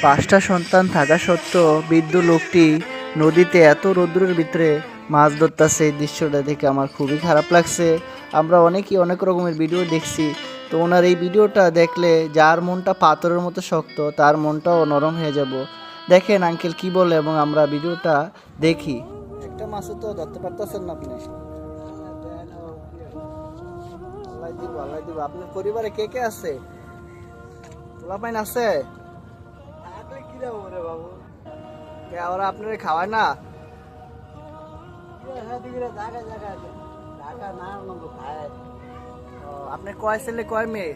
পাঁচটা সন্তান থাকা সত্ত্বেও বৃদ্ধ লোকটি নদীতে এত রৌদ্রের ভিতরে মাছ ধরতেছে। এই দৃশ্যটা দেখে আমার খুবই খারাপ লাগছে। আমরা অনেকেই অনেক রকমের ভিডিও দেখছি, তো ওনার এই ভিডিওটা দেখলে যার মনটা পাথরের মতো শক্ত তার মনটাও নরম হয়ে যাব। দেখেন আঙ্কেল কি বলে এবং আমরা ভিডিওটা দেখি। একটা মাছও তো ধরতে পারতেছেন না আপনি। আল্লাহ দিব, আল্লাহ দিব। আপনার পরিবারে কে কে আছে? পোলাপাইন আছে? ওরা আপনারা খাওয়ায় না? আপনার কয় ছেলে কয় মেয়ে?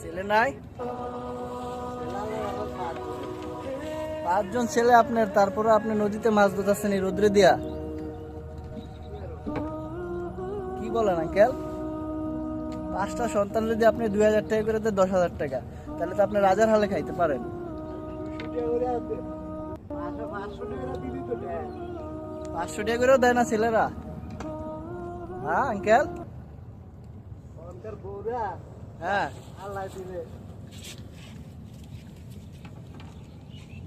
ছেলে নাই? 5 জন ছেলে আপনার, তারপরে আপনি নদীতে মাছ ধরতেছেন এই রোদ্রে দিয়া? কি বলেন আঙ্কেল? 5টা সন্তান যদি আপনি 2000 টাকা করে দেন, 10,000 টাকা, তাহলে তো আপনি রাজার হালে খাইতে পারেন। 500 টাকা করেও দেয় না ছেলেরা? হ্যাঁ আঙ্কেল? হ্যাঁ।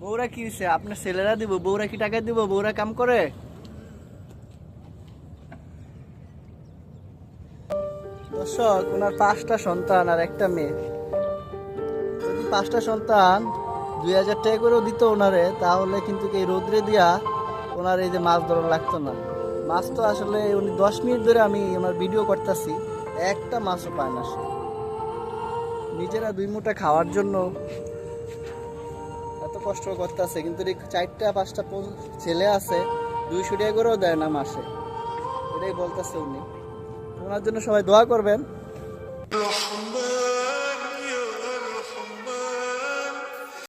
বউরা কি হয়েছে? আপনার ছেলেরা দিব, বউরা কি টাকা দিব? বউরা কাম করে? দর্শক, ওনার 5টা সন্তান আর একটা মেয়ে। যদি 5টা সন্তান 2000 টাকা করেও দিত ওনারে, তাহলে কিন্তু এই রোদ্রে দিয়া ওনার এই যে মাছ ধরা লাগতো না। মাছ তো আসলে উনি 10 মিনিট ধরে আমি ওনার ভিডিও করতেছি, একটা মাছও পায় না সে। নিজেরা 2 মুঠা খাওয়ার জন্য এত কষ্ট করতেছে, কিন্তু 4টা 5টা ছেলে আছে, 200 টাকা করেও দেয় না মাসে। এটাই বলতেছে উনি। ওনার জন্য সবাই দোয়া করবেন।